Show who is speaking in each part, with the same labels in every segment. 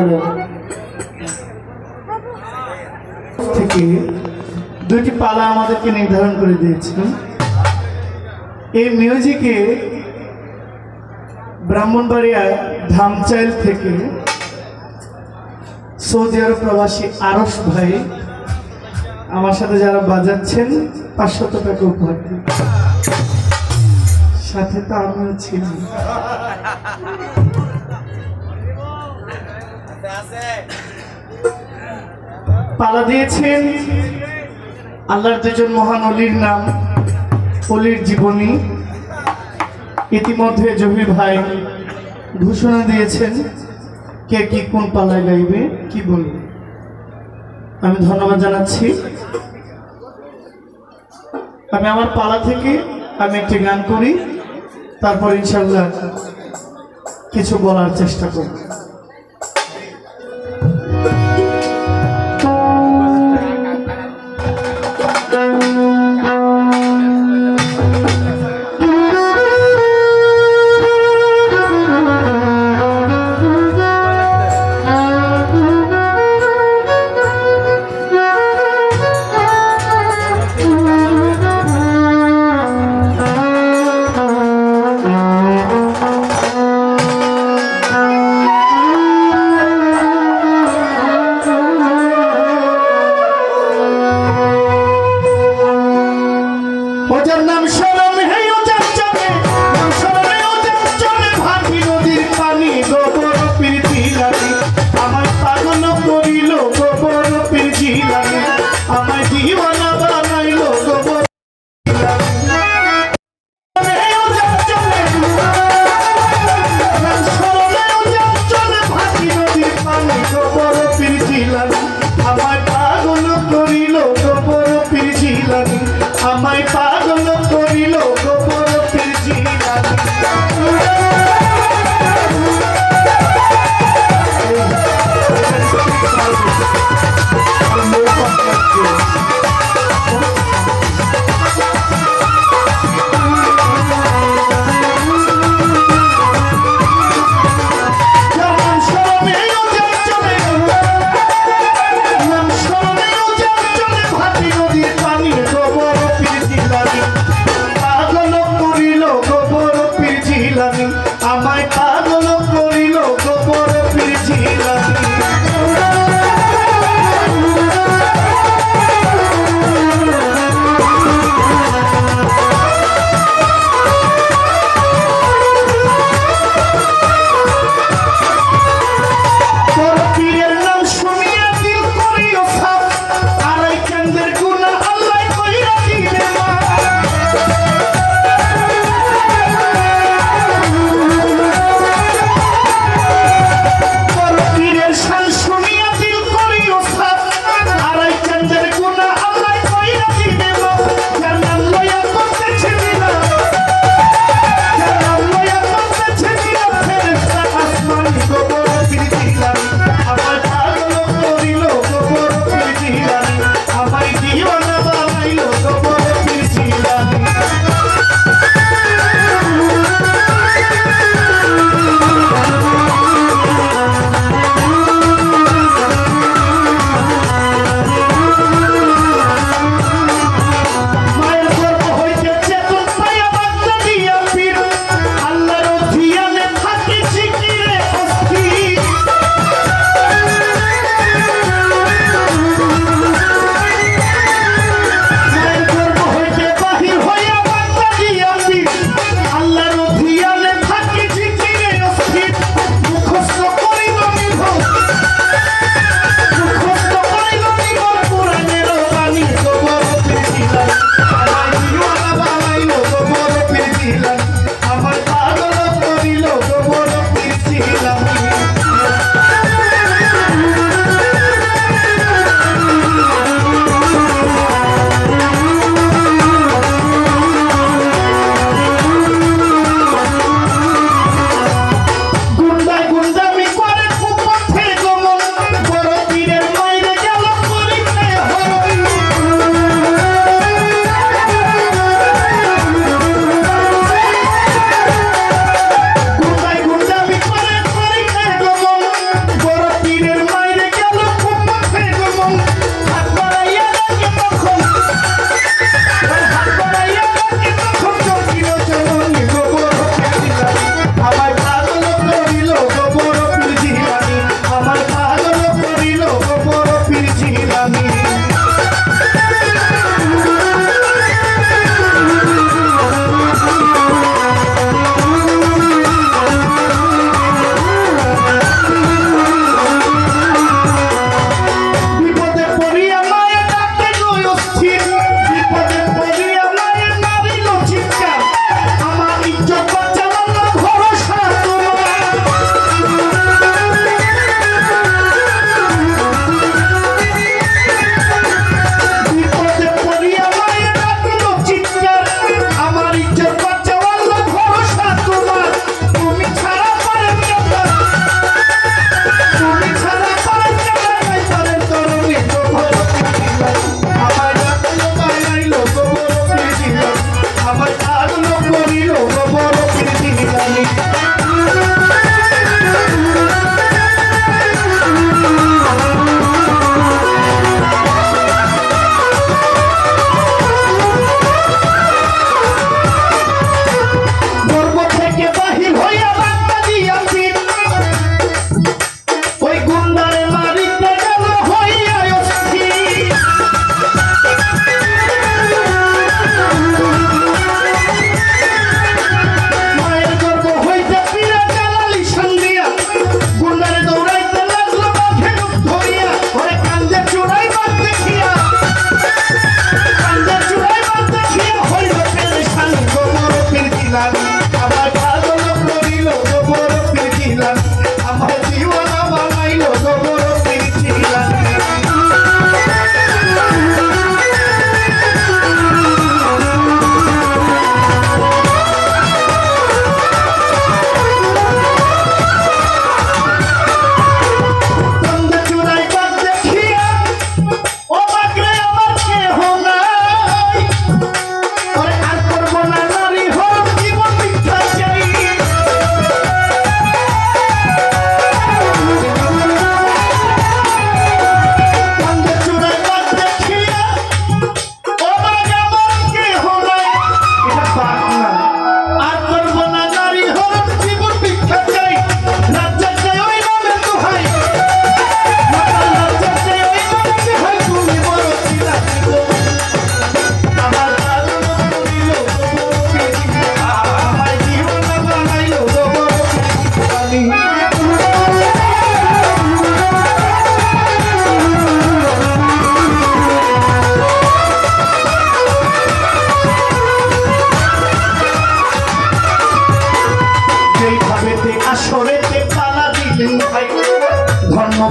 Speaker 1: Hello থেকে দুটি পালা আমাদেরকে নির্ধারণ করে দিয়েছিলেন। এই মিউজিকে ব্রাহ্মণবাড়িয়া ধামচাইল থেকে সৌদি আরব প্রবাসী আরশ ভাই আমার সাথে যারা বাজাচ্ছেন 500 টাকা উপহার সাথে তো আমিও ছিলাম। পালা দিয়েছেন আল্লাহর দুজন মহান অলির নাম, অলির জীবনী। ইতিমধ্যে জহির ভাই ঘোষণা দিয়েছেন কে কি কোন পালায় গাইবে কি বলবে। আমি ধন্যবাদ জানাচ্ছি। আমি আমার পালা থেকে আমি একটি গান করি, তারপর ইনশাআল্লাহ কিছু বলার চেষ্টা করব। আমায় পাগল করিল গোবর পিরজিলানি।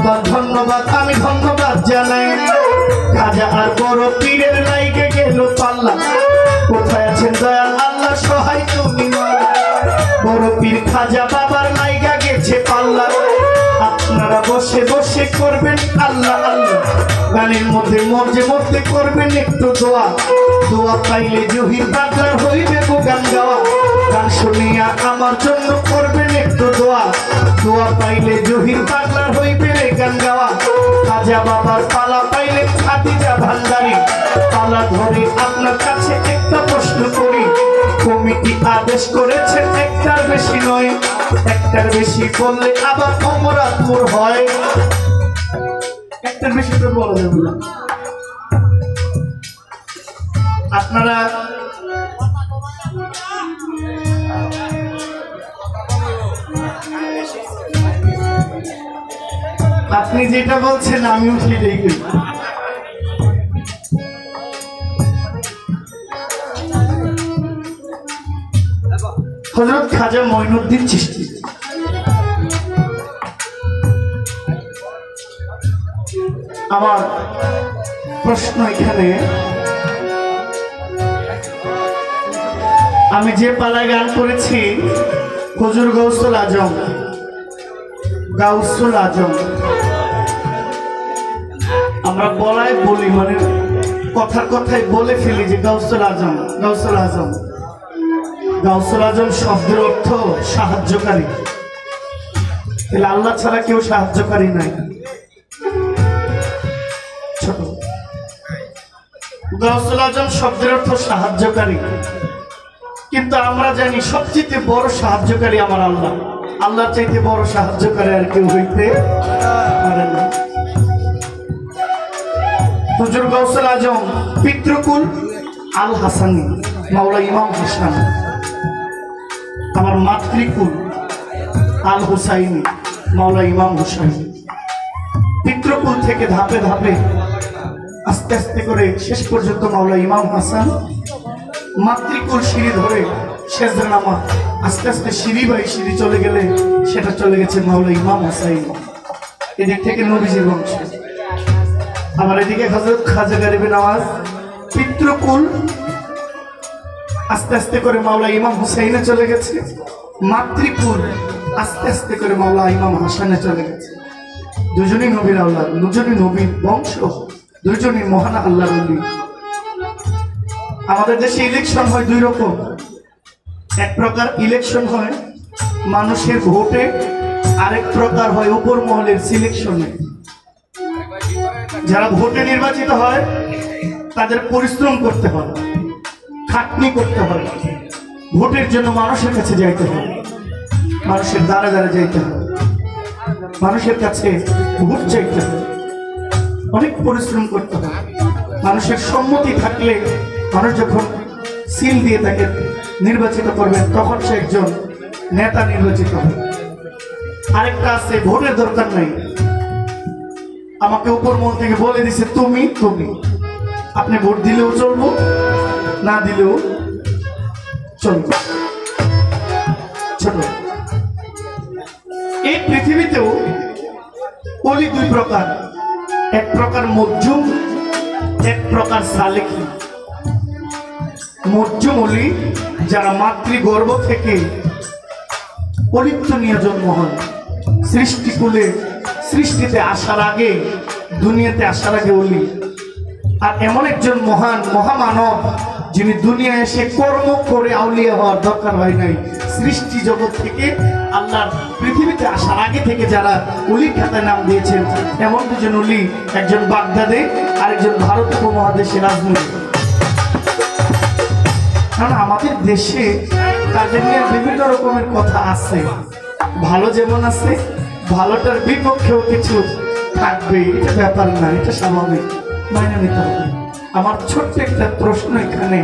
Speaker 1: ধন্যবাদ ধন্যবাদ আমি ধন্যবাদ জানাই খাজা আর বড় পীরের লাইগে গেল পাল্লা কোথায় আছেন দয়াল আল্লাহ সহায় তুমি বড় পীর খাজা বাবার লাইগা গেছে পাল্লা আপনারা বসে বসে করবেন আল্লাহ আল্লাহ গানের মধ্যে মধ্যে মধ্যে করবেন একটু দোয়া দোয়া পাইলে জহির পাগলার হইবে গো গান গাওয়া গান শুনিয়া আমার জন্য করবেন একটু দোয়া দোয়া পাইলে জহির পাগলার হইবে রে গান গাওয়া খাজা বাবার পালা পাইলে খাদিজা ভান্ডারী পালা ধরে আপনার কাছে একটা প্রশ্ন করি কমিটি আদেশ করেছে একটার বেশি নয় একটার বেশি বললে আবার অপরাধ মোর হয় একটার বেশি তো বলা যাবে না আপনারা আপনি যেটা বলছেন আমিও সেটাই করি হযরত খাজা মঈনুদ্দিন চিশতি আমার প্রশ্ন এখানে আমি যে পালায় গান করেছি হুজুর গাউসুল আজম গাউসুল আজম আমরা বলাই বলি মানে কথার কথায় বলে ফেলি যে গাউসুল আজম গাউসুল আজম গাউসুল আজম শব্দের অর্থ সাহায্যকারী তাহলে আল্লাহ ছাড়া কেউ সাহায্যকারী নাই ছোট গাউসুল আজম শব্দের অর্থ সাহায্যকারী কিন্তু আমরা জানি সবচেয়ে বড় সাহায্যকারী আমার আল্লাহ আল্লাহর চাইতে বড় সাহায্যকারী আর কেউ হইতে পারে না হুজুর গাউসুল আজম পিতৃকুল আল হাসানি মাওলা ইমাম হাসান আমার মাতৃকুল আল হুসাইনি মাওলা ইমাম হুসাইন পিতৃকুল থেকে ধাপে ধাপে আস্তে আস্তে করে শেষ পর্যন্ত মাওলা ইমাম হাসান মাতৃকুল সিঁড়ি ধরে শেষনামা আস্তে আস্তে সিঁড়ি বাই সিঁড়ি চলে গেলে সেটা চলে গেছে মাওলা ইমাম হুসাইন এদিক থেকে নবীজির বংশ আমার এদিকে হযরত খাজা গরিবে নওয়াজ পিতৃকুল আস্তে আস্তে করে মাওলা ইমাম হুসাইনে চলে গেছে মাতৃকুল আস্তে আস্তে করে মাওলা ইমাম হাসানে চলে গেছে দুজনই নবীর আল্লাহ দুজনই নবীর বংশ দুজনই মহান আল্লাহর ওলি আমাদের দেশে ইলেকশন হয় দুই রকম এক প্রকার ইলেকশন হয় মানুষের ভোটে আরেক প্রকার হয় উপর মহলের সিলেকশনে যারা ভোটে নির্বাচিত হয় তাদের পরিশ্রম করতে হয় খাটনি করতে হয় ভোটের জন্য মানুষের কাছে যাইতে হয় মানুষের দ্বারা দ্বারা যাইতে হয় মানুষের কাছে ভোট চাইতে হয় অনেক পরিশ্রম করতে হয় মানুষের সম্মতি থাকলে মানুষ যখন সিল দিয়ে তাকে নির্বাচিত করবেন তখন সে একজন নেতা নির্বাচিত হবে আরেকটা আছে ভোটের দরকার নাই আমাকে উপর মহল থেকে বলে দিছে তুমি তুমি আপনি ভোট দিলেও চলবো না দিলেও চলবে ছোট এই পৃথিবীতেও ওলি দুই প্রকার এক প্রকার মজ্জুম এক প্রকার সালেকি মজ্জুম ওলি যারা মাতৃগর্ভ থেকে পলিপ্ত নিয়ে জন্ম হন সৃষ্টিকুলে সৃষ্টিতে আসার আগে দুনিয়াতে আসার আগে ওলি আর এমন একজন মহান মহামানব যিনি দুনিয়ায় এসে কর্ম করে আউলিয়া হওয়ার দরকার হয় নাই সৃষ্টি জগৎ থেকে আল্লাহর পৃথিবীতে আসার আগে থেকে যারা ওলির খাতায় নাম দিয়েছেন এমন দুজন ওলি একজন বাগদাদে আর একজন ভারত উপমহাদেশে রাজনীতি কারণ আমাদের দেশে তাদের নিয়ে বিভিন্ন রকমের কথা আছে ভালো যেমন আছে ভালোটার বিপক্ষেও কিছু থাকবে এটা ব্যাপার না এটা স্বাভাবিক মাইনে নিতে হবে আমার ছোট্ট একটা প্রশ্ন এখানে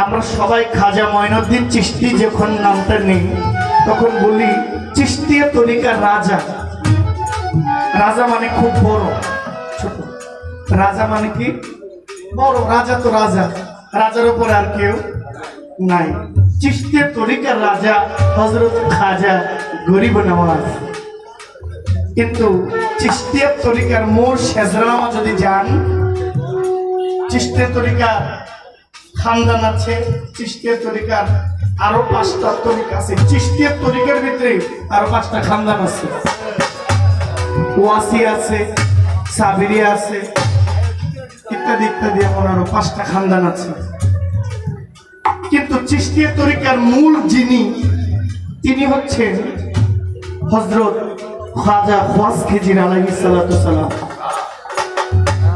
Speaker 1: আমরা সবাই খাজা মঈনুদ্দিন চিশতি যখন নামটা নেই তখন বলি চিশতিয়া তরিকার রাজা রাজা মানে খুব বড় ছোট রাজা মানে কি বড় রাজা তো রাজা রাজার উপরে আর কেউ নাই চিশতিয়া তরিকার রাজা হযরত খাজা গরিব নওয়াজ কিন্তু চিশতিয়ার তরিকার মূল শেজরানামা যদি যান, চিশতিয়ার তরিকা খানদান আছে, চিশতিয়ার তরিকার আরো 5টা তরিকা আছে, চিশতিয়ার তরিকার ভিতরে আরো 5টা খানদান আছে, ওয়াসি আছে, সাবিরিয়া আছে, ইত্যাদি ইত্যাদি, এমন আরো 5টা খানদান আছে। কিন্তু চিশতিয়া তরিকার মূল যিনি, তিনি হচ্ছেন হযরত খাজা খোয়াজ খিজির আলাইহিস সালাতু সালাম।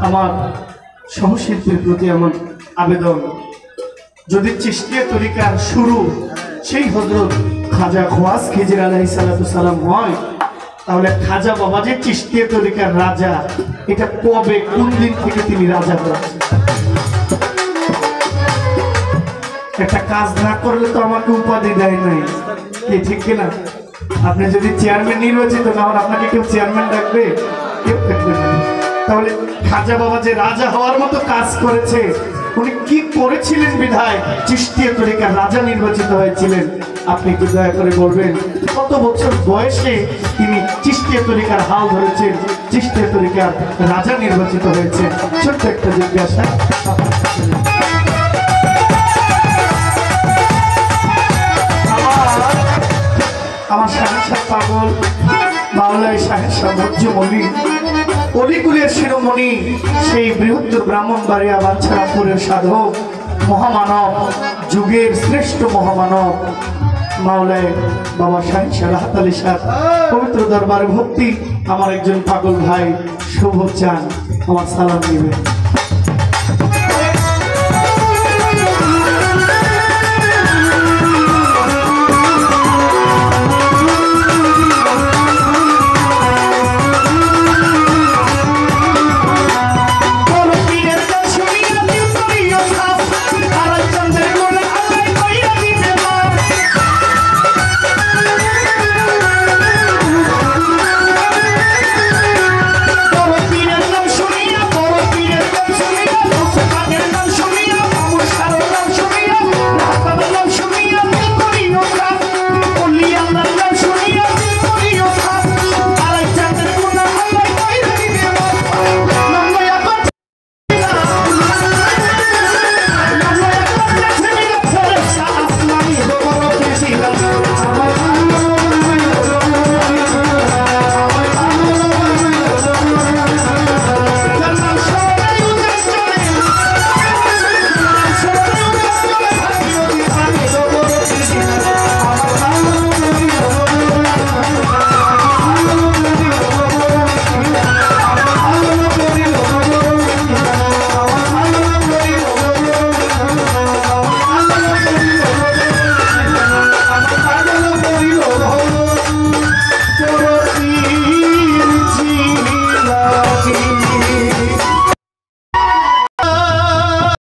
Speaker 1: আমার সহশিল্পীর প্রতি আমার আবেদন, যদি চিশতিয়া তরিকার শুরু সেই হযরত খাজা খোয়াজ খিজির আলাইহিস সালাতু সালাম হয়, তাহলে খাজা বাবা যে চিশতিয়া তরিকার রাজা, এটা কবে কোন দিন থেকে তিনি রাজা হয়েছেন? একটা কাজ না করলে তো আমাকে উপাধি দেয় নাই, কি ঠিক কিনা? আপনি যদি চেয়ারম্যান নির্বাচিত না হন, আপনাকে কেউ চেয়ারম্যান ডাকবে? কেউ ডাকবে না। তাহলে খাজা বাবা যে রাজা হওয়ার মতো কাজ করেছে, উনি কি করেছিলেন বিধায় চিশতিয়া তরিকার রাজা নির্বাচিত হয়েছিলেন? আপনি কি দয়া করে বলবেন কত বছর বয়সে তিনি চিশতিয়া তরিকার হাল ধরেছেন, চিশতিয়া তরিকার রাজা নির্বাচিত হয়েছে? ছোট্ট একটা জিজ্ঞাসা। আমার শাহের পাগল মাওলাই শাহের মনি, অলিকুলের শিরোমণি, সেই বৃহত্তর ব্রাহ্মণবাড়িয়া বাঞ্ছারামপুরের সাধক মহামানব, যুগের শ্রেষ্ঠ মহামানব মাওলাই বাবা শাহের রাহাত আলী শাহ পবিত্র দরবারে ভক্তি আমার একজন পাগল ভাই শুভ চান, আমার সালাম নেবেন।